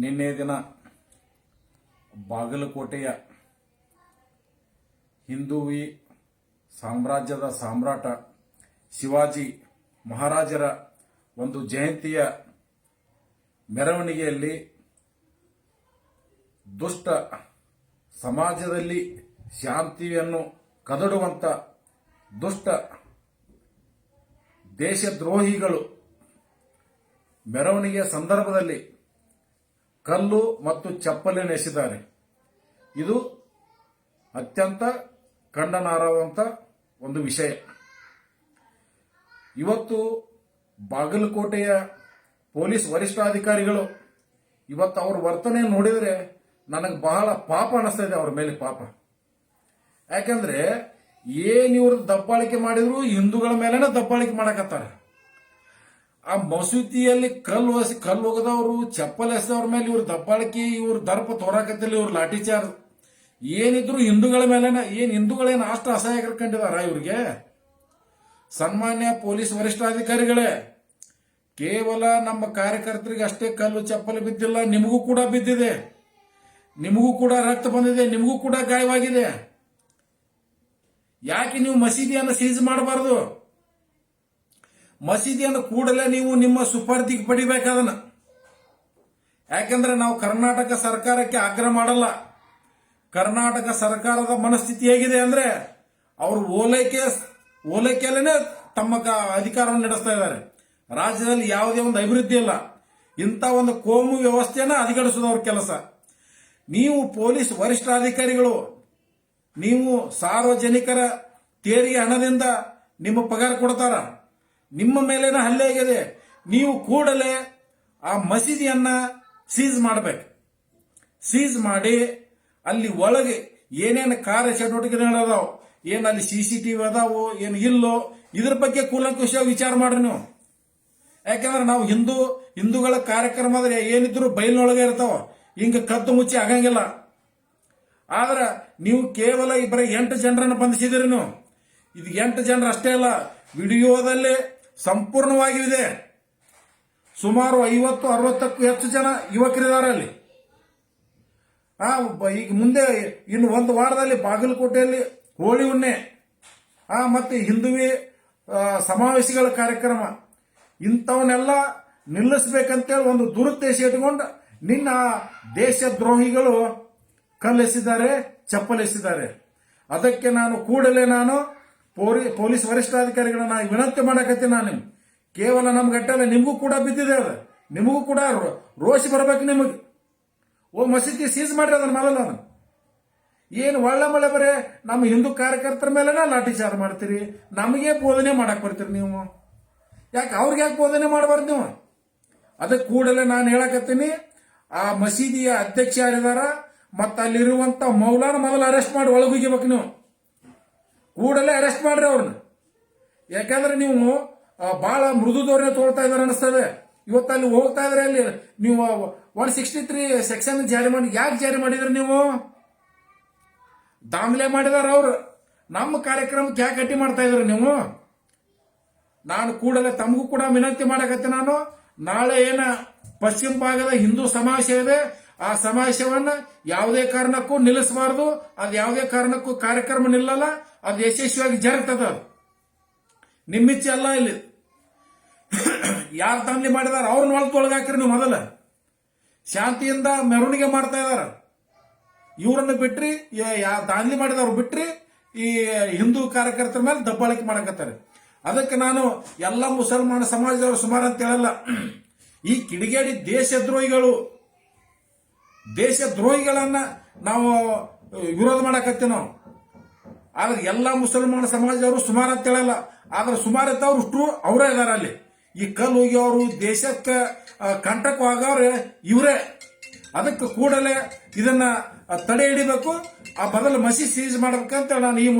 ನಿನ್ನೆ ದಿನ ಬಾಗಲಕೋಟೆಯ ಹಿಂದೂವಿ ಸಾಮ್ರಾಜ್ಯದ ಸಾಮ್ರಾಟ ಶಿವಾಜಿ ಮಹಾರಾಜರ ಒಂದು ಜಯಂತಿಯ ಮೆರವಣಿಗೆಯಲ್ಲಿ ದುಷ್ಟ ಸಮಾಜದಲ್ಲಿ ಶಾಂತಿಯನ್ನು ಕದಡುವಂತ ದುಷ್ಟ ದೇಶದ್ರೋಹಿಗಳು ಮೆರವಣಿಗೆಯ ಸಂದರ್ಭದಲ್ಲಿ ಕಲ್ಲು ಮತ್ತು ಚಪ್ಪಲಿಯನ್ನು ಎಸೆದಿದ್ದಾರೆ. ಇದು ಅತ್ಯಂತ ಖಂಡನಾರ್ಹವಾದಂಥ ಒಂದು ವಿಷಯ. ಇವತ್ತು ಬಾಗಲಕೋಟೆಯ ಪೊಲೀಸ್ ವರಿಷ್ಠಾಧಿಕಾರಿಗಳು ಇವತ್ತು ಅವ್ರ ವರ್ತನೆ ನೋಡಿದರೆ ನನಗೆ ಬಹಳ ಪಾಪ ಅನಿಸ್ತಾ ಇದೆ ಅವ್ರ ಮೇಲೆ ಪಾಪ. ಯಾಕಂದ್ರೆ ಇವ್ರು ದಬ್ಬಾಳಿಕೆ ಮಾಡಿದ್ರು ಹಿಂದೂಗಳ ಮೇಲೆನೆ ದಬ್ಬಾಳಿಕೆ ಮಾಡಕತ್ತಾರೆ. ಆ ಮಸೂತಿಯಲ್ಲಿ ಕಲ್ಲು ಒಗದವರು ಚಪ್ಪಲ್ ಎಸೆದವ್ರ ಮೇಲೆ ಇವ್ರ ದಬ್ಬಾಳಿಕೆ, ಇವ್ರ ದರ್ಪ ತೋರಾಕತ್ತಿಲ್ಲ, ಇವ್ರ ಲಾಠಿ ಚಾರ್ಜ್ ಏನಿದ್ರು ಹಿಂದೂಗಳ ಮೇಲೆನ. ಹಿಂದೂಗಳೇನು ಅಷ್ಟು ಅಸಹ್ಯ ಕಂಡಿದಾರ ಇವ್ರಿಗೆ? ಸನ್ಮಾನ್ಯ ಪೊಲೀಸ್ ವರಿಷ್ಠಾಧಿಕಾರಿಗಳೇ, ಕೇವಲ ನಮ್ಮ ಕಾರ್ಯಕರ್ತರಿಗೆ ಅಷ್ಟೇ ಕಲ್ಲು ಚಪ್ಪಲಿ ಬಿದ್ದಿಲ್ಲ, ನಿಮಗೂ ಕೂಡ ಬಿದ್ದಿದೆ, ನಿಮಗೂ ಕೂಡ ರಕ್ತ ಬಂದಿದೆ, ನಿಮಗೂ ಕೂಡ ಗಾಯವಾಗಿದೆ. ಯಾಕೆ ನೀವು ಮಸೀದಿಯನ್ನು ಸೀಜ್ ಮಾಡಬಾರದು? ಮಸೀದಿಯನ್ನು ಕೂಡಲೇ ನೀವು ನಿಮ್ಮ ಸುಪರ್ದಿಗೆ ಪಡಿಬೇಕಾದನ್ನ. ಯಾಕೆಂದ್ರೆ ನಾವು ಕರ್ನಾಟಕ ಸರ್ಕಾರಕ್ಕೆ ಆಗ್ರಹ ಮಾಡಲ್ಲ. ಕರ್ನಾಟಕ ಸರ್ಕಾರದ ಮನಸ್ಥಿತಿ ಹೇಗಿದೆ ಅಂದ್ರೆ ಅವರು ಓಲೈಕೆಯಲ್ಲೇನೆ ತಮ್ಮ ಅಧಿಕಾರವನ್ನು ನಡೆಸ್ತಾ ಇದ್ದಾರೆ. ರಾಜ್ಯದಲ್ಲಿ ಯಾವುದೇ ಒಂದು ಅಭಿವೃದ್ಧಿ ಇಲ್ಲ. ಇಂಥ ಒಂದು ಕೋಮು ವ್ಯವಸ್ಥೆಯನ್ನ ಅಧಿಗಡಿಸೋದು ಅವ್ರ ಕೆಲಸ. ನೀವು ಪೊಲೀಸ್ ವರಿಷ್ಠಾಧಿಕಾರಿಗಳು, ನೀವು ಸಾರ್ವಜನಿಕರ ತೆರಿಗೆ ಹಣದಿಂದ ನಿಮ್ಮ ಪಗಾರ ಕೊಡ್ತಾರ, ನಿಮ್ಮ ಮೇಲೇನ ಹಲ್ಲೆ ಆಗಿದೆ. ನೀವು ಕೂಡಲೇ ಆ ಮಸೀದಿಯನ್ನ ಸೀಜ್ ಮಾಡಬೇಕು. ಸೀಜ್ ಮಾಡಿ ಅಲ್ಲಿ ಒಳಗೆ ಏನೇನು ಕಾರ್ಯ ಚಟುವಟಿಕೆಗಳದಾವ, ಏನು ಅಲ್ಲಿ CCTV ಅದಾವೋ ಏನು ಇಲ್ಲೋ, ಇದ್ರ ಬಗ್ಗೆ ಕೂಲಂಕುಷವಾಗಿ ವಿಚಾರ ಮಾಡ್ರಿ ನೀವು. ಯಾಕಂದ್ರೆ ನಾವು ಹಿಂದೂಗಳ ಕಾರ್ಯಕ್ರಮ ಆದ್ರೆ ಏನಿದ್ರು ಬಯಲಿನೊಳಗೆ ಇರ್ತಾವ, ಹಿಂಗ ಕದ್ದು ಮುಚ್ಚಿ ಆಗಂಗಿಲ್ಲ. ಆದ್ರೆ ನೀವು ಕೇವಲ ಬರೀ 8 ಜನರನ್ನು ಬಂಧಿಸಿದಿರಿ ನೀವು. ಇದು 8 ಜನರು ಅಷ್ಟೇ ಅಲ್ಲ, ವಿಡಿಯೋದಲ್ಲಿ ಸಂಪೂರ್ಣವಾಗಿದೆ. ಸುಮಾರು 50-60ಕ್ಕೂ ಹೆಚ್ಚು ಜನ ಯುವಕರಿದ್ದಾರೆ ಅಲ್ಲಿ. ಈಗ ಮುಂದೆ ಇನ್ನು ಒಂದು ವಾರದಲ್ಲಿ ಬಾಗಲಕೋಟೆಯಲ್ಲಿ ಹೋಳಿ ಹುಣ್ಣೆ, ಮತ್ತೆ ಹಿಂದುವಿ ಸಮಾವೇಶಗಳ ಕಾರ್ಯಕ್ರಮ, ಇಂಥವನ್ನೆಲ್ಲ ನಿಲ್ಲಿಸಬೇಕಂತೇಳಿ ಒಂದು ದುರುದ್ದೇಶ ಇಟ್ಕೊಂಡು ನಿನ್ನ ದೇಶದ್ರೋಹಿಗಳು ಕಲ್ಲೆಸಿದ್ದಾರೆ, ಚಪ್ಪಲೆಸಿದ್ದಾರೆ. ಅದಕ್ಕೆ ನಾನು ಕೂಡಲೇ ಪೊಲೀಸ್ ವರಿಷ್ಠಾಧಿಕಾರಿಗಳನ್ನ ವಿನಂತಿ ಮಾಡಕತ್ತೀನಿ. ನಾನು ಕೇವಲ ನಮ್ಗಟ್ಟಲ್ಲ, ನಿಮಗೂ ಕೂಡ ಬಿದ್ದಿದೆ, ಅದು ನಿಮಗೂ ಕೂಡ ರೋಷಿ ಬರಬೇಕು. ನಿಮಗೆ ಮಸೀದಿ ಸೀಜ್ ಮಾಡ್ರಿ ಅದನ್ನ ಮಾಡಲ್ಲ. ಏನು ಒಳ್ಳೆ ಮಳೆ ಬರೇ ನಮ್ಮ ಹಿಂದೂ ಕಾರ್ಯಕರ್ತರ ಮೇಲೆನ ಲಾಠಿ ಚಾರ್ಜ್ ಮಾಡ್ತೀರಿ, ನಮಗೆ ಬೋಧನೆ ಮಾಡಕ್ ಬರ್ತೀರಿ ನೀವು. ಯಾಕೆ ಅವ್ರಿಗೆ ಯಾಕೆ ಬೋಧನೆ ಮಾಡಬಾರ್ದು ನೀವು? ಅದಕ್ಕೆ ಕೂಡಲೇ ನಾನು ಹೇಳಕತ್ತೀನಿ, ಆ ಮಸೀದಿಯ ಅಧ್ಯಕ್ಷ ಯಾರಿದಾರ ಮತ್ತೆ ಅಲ್ಲಿರುವಂತ ಮೌಲಾನ ಮೊದಲು ಅರೆಸ್ಟ್ ಮಾಡಿ ಒಳಗೋಗಿಬೇಕು. ನೀವು ಕೂಡಲೇ ಅರೆಸ್ಟ್ ಮಾಡ್ರಿ ಅವ್ರನ್ನ. ಯಾಕಂದ್ರೆ ನೀವು ಬಹಳ ಮೃದು ಧೋರಣೆ ತೋಳ್ತಾ ಇದಾರೆ ಅನಿಸ್ತದೆ. ಇವತ್ತು ಅಲ್ಲಿ ಹೋಗ್ತಾ ಇದ್ರೆ ಅಲ್ಲಿ ನೀವು 163 ಸೆಕ್ಷನ್ ಜಾರಿ ಮಾಡಿ, ಯಾಕೆ ಜಾರಿ ಮಾಡಿದ್ರಿ ನೀವು? ದಾಂಧಲೆ ಮಾಡಿದಾರ ಅವ್ರು. ನಮ್ಮ ಕಾರ್ಯಕ್ರಮಕ್ಕೆ ಯಾಕೆ ಅಡ್ಡಿ ಮಾಡ್ತಾ ಇದ್ರಿ ನೀವು? ನಾನು ಕೂಡಲೇ ತಮಗೂ ಕೂಡ ವಿನಂತಿ ಮಾಡಕತ್ತೆ. ನಾನು ನಾಳೆ ಏನ ಪಶ್ಚಿಮ ಭಾಗದ ಹಿಂದೂ ಸಮಾವೇಶ ಇದೆ, ಆ ಸಮಾವೇಶವನ್ನ ಯಾವುದೇ ಕಾರಣಕ್ಕೂ ನಿಲ್ಲಿಸಬಾರದು. ಅದು ಯಾವುದೇ ಕಾರಣಕ್ಕೂ ಕಾರ್ಯಕ್ರಮ ನಿಲ್ಲಲ್ಲ, ಅದು ಯಶಸ್ವಿಯಾಗಿ ಜರುಗ್ತದ. ಅದು ನಿಮ್ಮಿಚ್ಚೆ ಅಲ್ಲ. ಇಲ್ಲಿ ಯಾರು ದಾಂಧಲೆ ಮಾಡಿದಾರ ಅವ್ರನ್ನ ಒಳಗಾಕಿರಿ ನೀವು. ಮೊದಲ ಶಾಂತಿಯಿಂದ ಮೆರವಣಿಗೆ ಮಾಡ್ತಾ ಇದಾರ, ಇವರನ್ನು ಬಿಟ್ರಿ, ದಾಂಧಲೆ ಮಾಡಿದವ್ರು ಬಿಟ್ರಿ ಈ ಹಿಂದೂ ಕಾರ್ಯಕರ್ತರ ಮೇಲೆ ದಬ್ಬಾಳಿಕೆ ಮಾಡಕತ್ತಾರೆ. ಅದಕ್ಕೆ ನಾನು ಎಲ್ಲ ಮುಸಲ್ಮಾನ ಸಮಾಜದವರು ಸುಮಾರು ಅಂತ ಹೇಳಲ್ಲ. ಈ ಕಿಡಿಗೇಡಿ ದೇಶದ್ರೋಹಿಗಳನ್ನ ನಾವು ವಿರೋಧ ಮಾಡಕತ್ತೀವಿ ನಾವು. ಆದ್ರೆ ಎಲ್ಲ ಮುಸಲ್ಮಾನ ಸಮಾಜದವರು ಸುಮಾರು ಅಂತ ಹೇಳಲ್ಲ. ಆದ್ರೆ ಸುಮಾರು ಇದ್ದವ್ರು ಅಷ್ಟು ಅವರೇ ಇದಾರೆ ಅಲ್ಲಿ. ಈ ಕಲ್ಲು ಹೋಗಿಯವರು ದೇಶಕ್ಕೆ ಕಂಟಕವಾಗವ್ರೆ ಇವರೇ. ಅದಕ್ಕೆ ಕೂಡಲೇ ಇದನ್ನ ತಡೆ ಹಿಡಿಬೇಕು. ಆ ಬದಲು ಮಸೀದಿ ಸೀಜ್ ಮಾಡಬೇಕಂತ ನಾನು ಈ ಮೂಲಕ